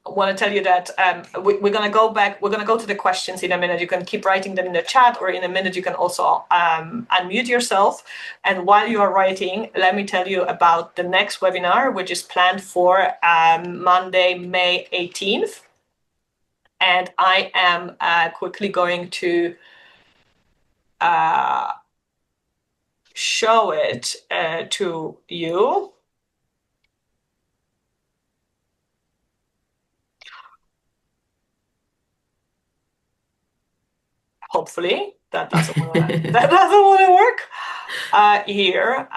Speaker 1: want to tell you that we're going to go back. We're going to go to the questions in a minute. You can keep writing them in the chat, or in a minute you can also unmute yourself. And while you are writing, let me tell you about the next webinar, which is planned for Monday, May 18th. And I am quickly going to show it to you. Hopefully that doesn't want to that doesn't want to work here.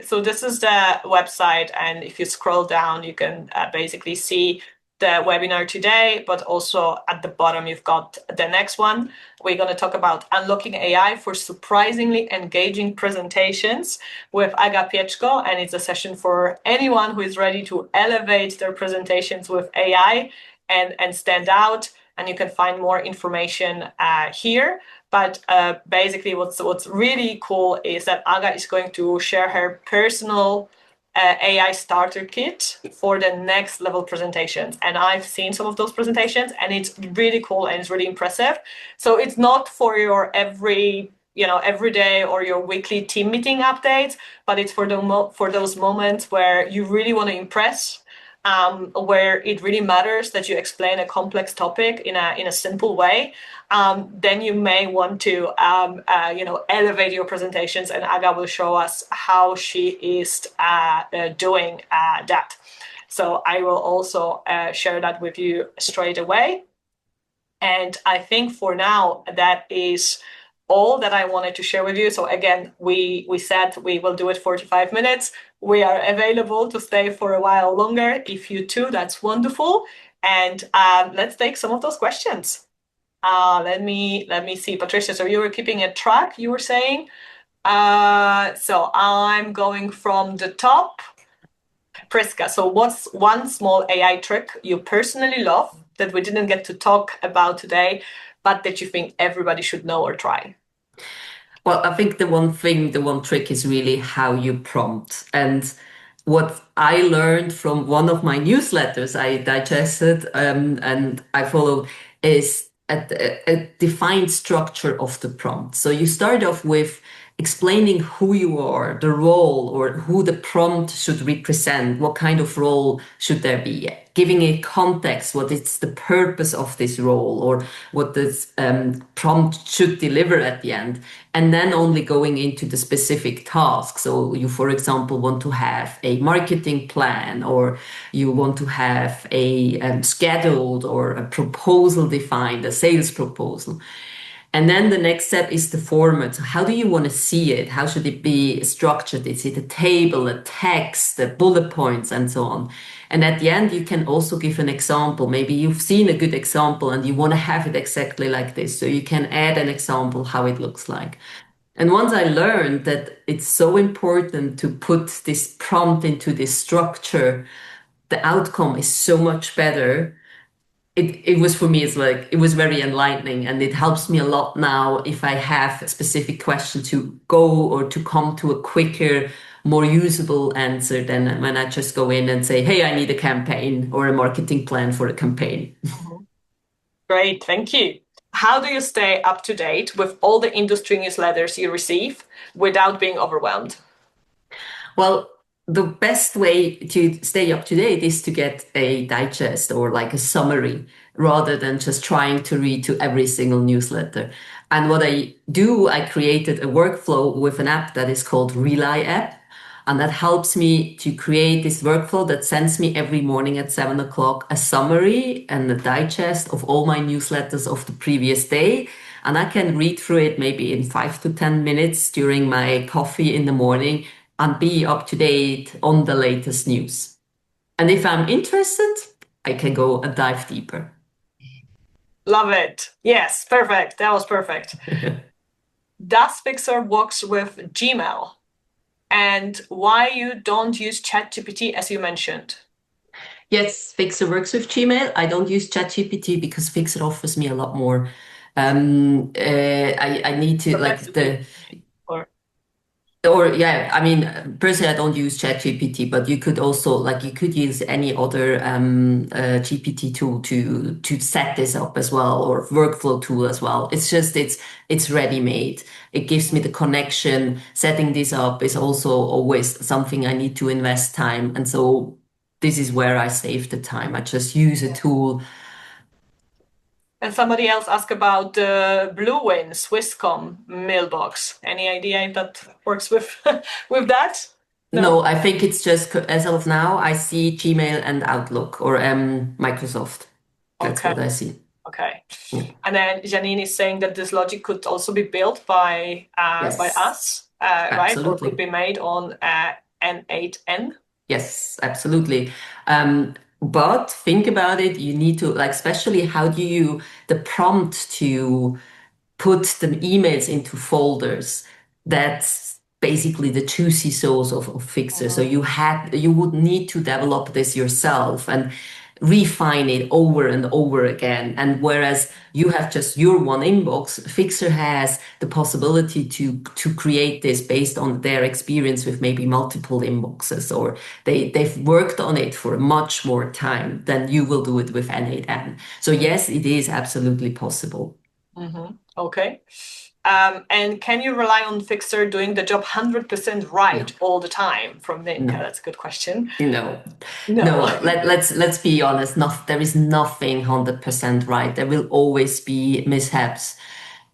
Speaker 1: So this is the website, and if you scroll down, you can basically see the webinar today, but also at the bottom, you've got the next one. We're going to talk about unlocking AI for surprisingly engaging presentations with Aga Pieczko, and it's a session for anyone who is ready to elevate their presentations with AI and stand out. And you can find more information here. But basically, what's really cool is that Aga is going to share her personal AI starter kit for the next level presentations. And I've seen some of those presentations, and it's really cool and it's really impressive. So it's not for your every day or your weekly team meeting updates, but it's for those moments where you really want to impress, where it really matters that you explain a complex topic in a simple way. Then you may want to elevate your presentations, and Aga will show us how she is doing that. So I will also share that with you straight away. And I think for now that is all that I wanted to share with you. So again, we said we will do it 45 minutes. We are available to stay for a while longer. If you too, that's wonderful. And let's take some of those questions. Let me see, Patricia. So you were keeping a track, you were saying. So I'm going from the top. Priska, so what's one small AI trick you personally love that we didn't get to talk about today, but that you think everybody should know or try?
Speaker 2: Well, I think the one trick is really how you prompt. And what I learned from one of my newsletters I digested and I followed is a defined structure of the prompt. So you start off with explaining who you are, the role, or who the prompt should represent, what kind of role should there be, giving it context, what is the purpose of this role, or what this prompt should deliver at the end, and then only going into the specific task. So you, for example, want to have a marketing plan, or you want to have a scheduled or a proposal defined, a sales proposal. And then the next step is the format. So how do you want to see it? How should it be structured? Is it a table, a text, the bullet points, and so on? And at the end, you can also give an example. Maybe you've seen a good example and you want to have it exactly like this. So you can add an example how it looks like. And once I learned that it's so important to put this prompt into this structure, the outcome is so much better. It was for me, it's like, it was very enlightening, and it helps me a lot now if I have a specific question to go or to come to a quicker, more usable answer than when I just go in and say, hey, I need a campaign or a marketing plan for a campaign.
Speaker 1: Great, thank you. How do you stay up to date with all the industry newsletters you receive without being overwhelmed?
Speaker 2: Well, the best way to stay up to date is to get a digest or like a summary rather than just trying to read to every single newsletter. And what I do, I created a workflow with an app that is called Rely app. And that helps me to create this workflow that sends me every morning at 7 o'clock a summary and a digest of all my newsletters of the previous day. And I can read through it maybe in 5 to 10 minutes during my coffee in the morning and be up to date on the latest news. And if I'm interested, I can go and dive deeper.
Speaker 1: Love it. Yes, perfect. That was perfect. Does Fyxer works with Gmail? And why you don't use ChatGPT as you mentioned?
Speaker 2: Yes, Fyxer works with Gmail. I don't use ChatGPT because Fyxer offers me a lot more. I need to like the... Or yeah, I mean, personally, I don't use ChatGPT, but you could also like you could use any other GPT tool to set this up as well, or workflow tool as well. It's just it's ready made. It gives me the connection. Setting this up is also always something I need to invest time, and so this is where I save the time. I just use a tool.
Speaker 1: And somebody else asked about the Blue Win Swisscom mailbox. Any idea if that works with with that?
Speaker 2: No, I think it's just as of now, I see Gmail and Outlook or Microsoft. That's
Speaker 1: Okay.
Speaker 2: what I see.
Speaker 1: Okay.
Speaker 2: Yeah.
Speaker 1: And then Janine is saying that this logic could also be built by
Speaker 2: Yes.
Speaker 1: us, right? Or
Speaker 2: Absolutely.
Speaker 1: could be made on N8N.
Speaker 2: Yes, absolutely. But think about it, you need to like, especially how do you, the prompt to put the emails into folders. That's basically the juicy sauce of Fyxer. So you would need to develop this yourself and refine it over and over again. And whereas you have just your one inbox, Fyxer has the possibility to create this based on their experience with maybe multiple inboxes, or they've worked on it for much more time than you will do it with N8N. So yes, it is absolutely possible.
Speaker 1: Okay. And can you rely on Fyxer doing the job 100% right all the time from Ninka?
Speaker 2: No.
Speaker 1: That's a good question.
Speaker 2: No,
Speaker 1: No.
Speaker 2: let's be honest. There is nothing 100% right. There will always be mishaps,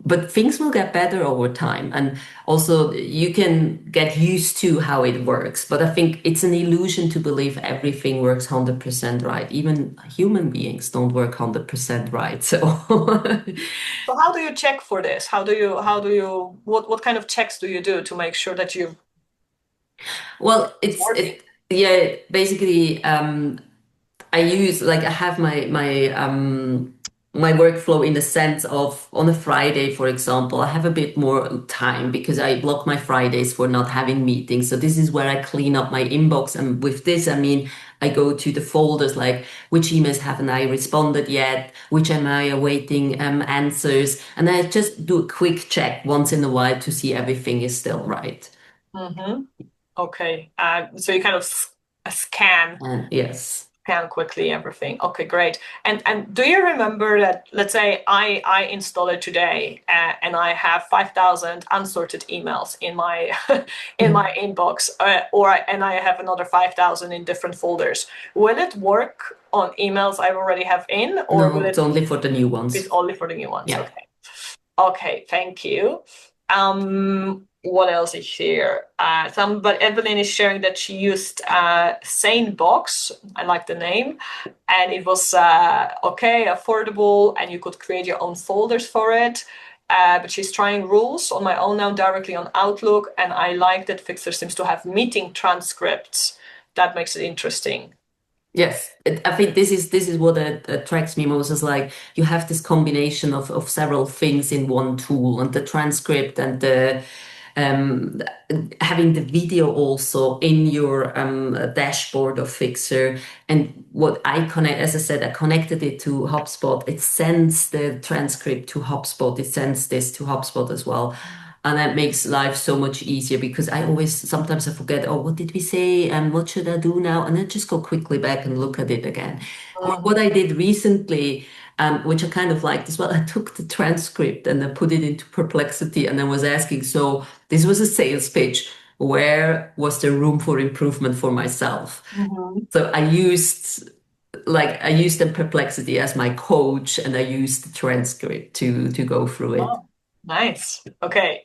Speaker 2: but things will get better over time. And also, you can get used to how it works. But I think it's an illusion to believe everything works 100% right. Even human beings don't work 100% right. So.
Speaker 1: So how do you check for this? What kind of checks do you do to make sure that you
Speaker 2: Well,
Speaker 1: working?
Speaker 2: yeah, basically, I use like I have my workflow in the sense of on a Friday, for example, I have a bit more time because I block my Fridays for not having meetings. So this is where I clean up my inbox. And with this, I mean, I go to the folders like which emails haven't I responded yet, which am I awaiting answers, and I just do a quick check once in a while to see everything is still right.
Speaker 1: Okay. So you kind of scan
Speaker 2: And yes.
Speaker 1: quickly everything. Okay, great. And do you remember that, let's say I install it today and I have 5,000 unsorted emails in my in my inbox, and I have another 5,000 in different folders. Will it work on emails I already have in, or
Speaker 2: No,
Speaker 1: will
Speaker 2: it's
Speaker 1: it?
Speaker 2: only for the new ones.
Speaker 1: It's only for the new ones.
Speaker 2: Yeah.
Speaker 1: Okay. Okay, thank you. What else is here? But Evelyn is sharing that she used SaneBox. I like the name, and it was okay, affordable, and you could create your own folders for it. But she's trying rules on my own now directly on Outlook, and I like that Fyxer seems to have meeting transcripts. That makes it interesting.
Speaker 2: Yes, I think this is what attracts me most is like you have this combination of several things in one tool, and the transcript and the um, having the video also in your dashboard of Fyxer. And what I connect, as I said, I connected it to HubSpot. It sends the transcript to HubSpot. It sends this to HubSpot as well. And that makes life so much easier because sometimes I forget, oh, what did we say? And what should I do now? And I just go quickly back and look at it again. Or what I did recently, which I kind of liked as well, I took the transcript and I put it into Perplexity and I was asking, so this was a sales pitch. Where was there room for improvement for myself? So I used the Perplexity as my coach and I used the transcript to go through it.
Speaker 1: Oh, nice. Okay.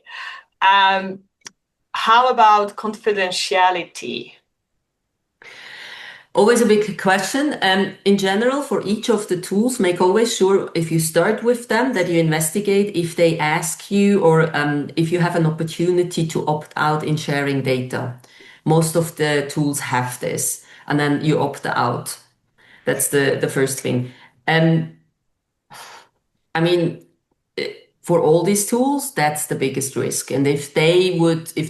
Speaker 1: How about confidentiality?
Speaker 2: Always a big question. In general, for each of the tools, make always sure if you start with them that you investigate if they ask you or if you have an opportunity to opt out in sharing data. Most of the tools have this, and then you opt out. That's the first thing. I mean, for all these tools, that's the biggest risk. And if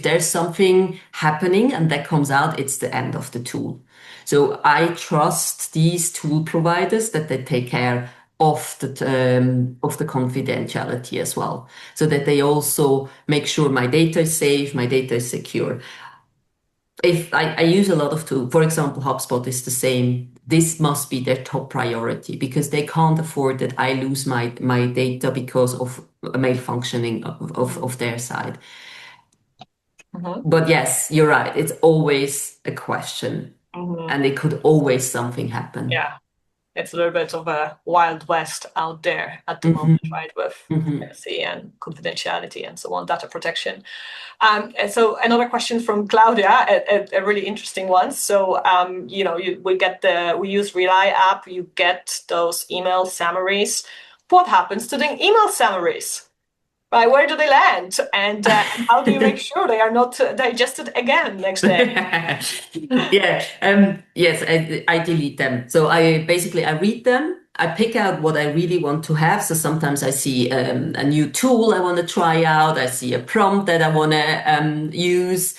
Speaker 2: there's something happening and that comes out, it's the end of the tool. So I trust these tool providers that they take care of the confidentiality as well, so that they also make sure my data is safe, my data is secure. If I use a lot of tools, for example, HubSpot is the same. This must be their top priority because they can't afford that I lose my data because of a malfunctioning of their side. But yes, you're right. It's always a question, and it could always something happen.
Speaker 1: Yeah, it's a little bit of a wild west out there at the moment, right? With privacy and confidentiality and so on, data protection. And so another question from Claudia, a really interesting one. So, we use Rely app, you get those email summaries. What happens to the email summaries? Right, where do they land? And how do you make sure they are not digested again next day?
Speaker 2: Yeah, yes, I delete them. So I read them, I pick out what I really want to have. So sometimes I see a new tool I want to try out, I see a prompt that I want to use.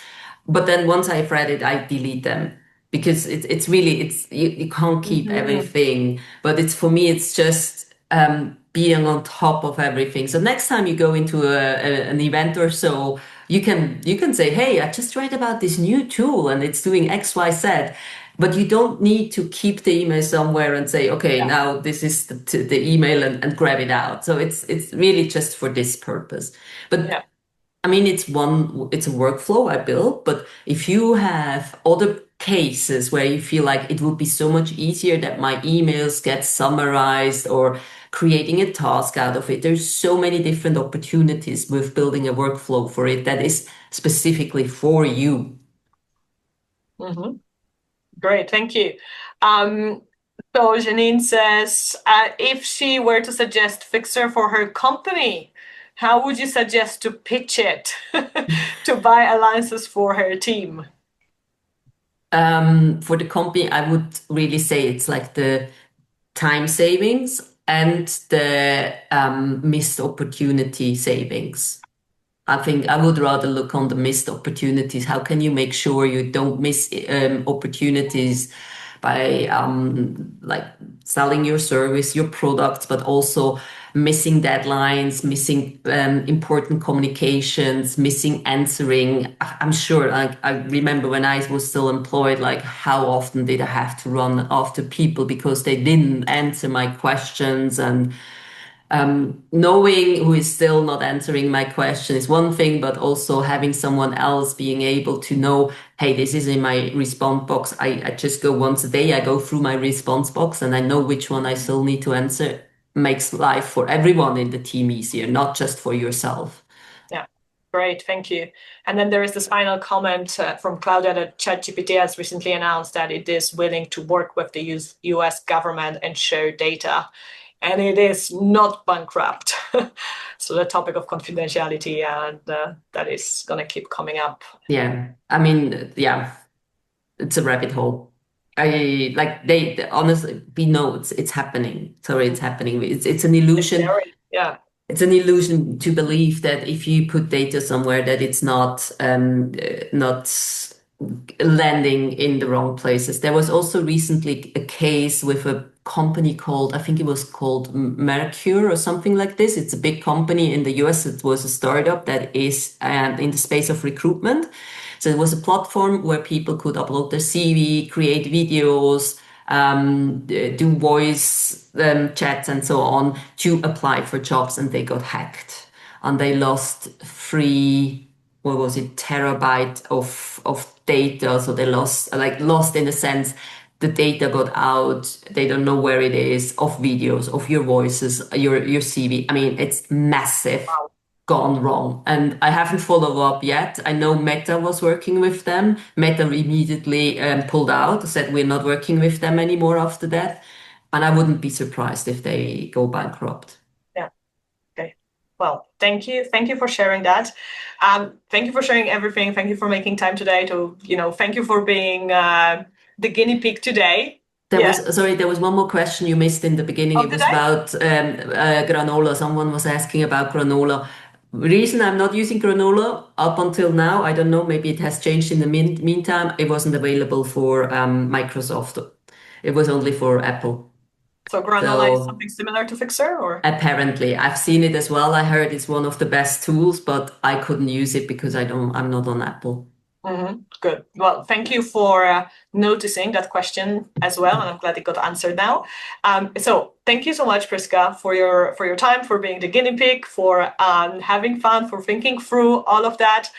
Speaker 2: But then once I've read it, I delete them because it's really, you can't keep everything. But it's for me, it's just being on top of everything. So next time you go into an event or so, you can say, hey, I just read about this new tool and it's doing X, Y, Z. But you don't need to keep the email somewhere and say, okay,
Speaker 1: Yeah.
Speaker 2: now this is the email and grab it out. So it's really just for this purpose. But
Speaker 1: Yeah.
Speaker 2: I mean, it's a workflow I built, but if you have other cases where you feel like it would be so much easier that my emails get summarized or creating a task out of it, there's so many different opportunities with building a workflow for it that is specifically for you.
Speaker 1: Mm-hmm. Great, thank you. So Janine says, if she were to suggest Fyxer for her company, how would you suggest to pitch it to buy alliances for her team?
Speaker 2: For the company, I would really say it's like the time savings and the missed opportunity savings. I think I would rather look on the missed opportunities. How can you make sure you don't miss opportunities by like selling your service, your products, but also missing deadlines, missing important communications, missing answering. I'm sure, like I remember when I was still employed, like how often did I have to run after people because they didn't answer my questions and knowing who is still not answering my question is one thing, but also having someone else being able to know, hey, this is in my response box. I just go once a day, I go through my response box and I know which one I still need to answer. Makes life for everyone in the team easier, not just for yourself.
Speaker 1: Yeah, great, thank you. And then there is this final comment from Claudia that ChatGPT has recently announced that it is willing to work with the US government and share data, and it is not bankrupt. So the topic of confidentiality, and that is going to keep coming up.
Speaker 2: Yeah. I mean, yeah, it's a rabbit hole. I like honestly, we know it's happening. Sorry, it's happening. It's an
Speaker 1: It's
Speaker 2: illusion.
Speaker 1: scary. Yeah.
Speaker 2: It's an illusion to believe that if you put data somewhere that it's not landing in the wrong places. There was also recently a case with a company called, I think it was called Mercure or something like this. It's a big company in the US. It was a startup that is in the space of recruitment. So it was a platform where people could upload their CV, create videos, do voice chats and so on to apply for jobs, and they got hacked and they lost what was it, terabyte of data. So they lost in a sense, the data got out, they don't know where it is, of videos, of your voices, your CV. I mean, it's massive,
Speaker 1: Wow.
Speaker 2: gone wrong. And I haven't followed up yet. I know Meta was working with them. Meta immediately pulled out, said we're not working with them anymore after that. And I wouldn't be surprised if they go bankrupt.
Speaker 1: Yeah. Okay. Well, thank you. Thank you for sharing that. Thank you for sharing everything. Thank you for making time today to, thank you for being the guinea pig today. Yeah.
Speaker 2: There was one more question you missed in the beginning.
Speaker 1: Of
Speaker 2: It
Speaker 1: the
Speaker 2: was
Speaker 1: day?
Speaker 2: about granola. Someone was asking about granola. Reason I'm not using granola up until now, I don't know, maybe it has changed in the meantime. It wasn't available for Microsoft. It was only for Apple.
Speaker 1: So granola is
Speaker 2: So
Speaker 1: something similar to Fyxer, or?
Speaker 2: apparently, I've seen it as well. I heard it's one of the best tools, but I couldn't use it because I'm not on Apple.
Speaker 1: Good. Well, thank you for noticing that question as well, and I'm glad it got answered now. So thank you so much, Priska, for your time, for being the guinea pig, for having fun, for thinking through all of that.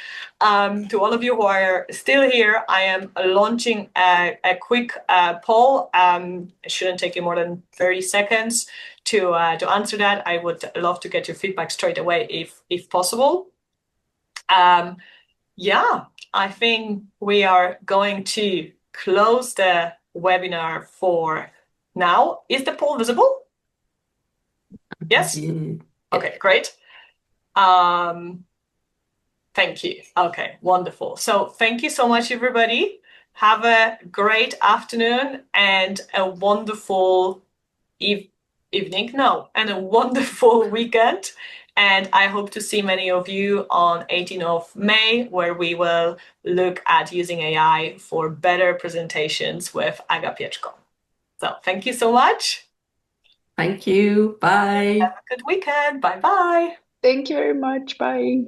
Speaker 1: To all of you who are still here, I am launching a quick poll. It shouldn't take you more than 30 seconds to answer that. I would love to get your feedback straight away if possible. Yeah, I think we are going to close the webinar for now. Is the poll visible? Yes?
Speaker 2: Yeah.
Speaker 1: Okay, great. Thank you. Okay, wonderful. So thank you so much, everybody. Have a great afternoon and a wonderful evening. No, and a wonderful weekend. And I hope to see many of you on 18th of May, where we will look at using AI for better presentations with Aga Pieczko. So thank you so much.
Speaker 2: Thank you. Bye.
Speaker 1: Have a good weekend. Bye-bye.
Speaker 4: Thank you very much. Bye.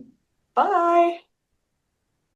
Speaker 1: Bye.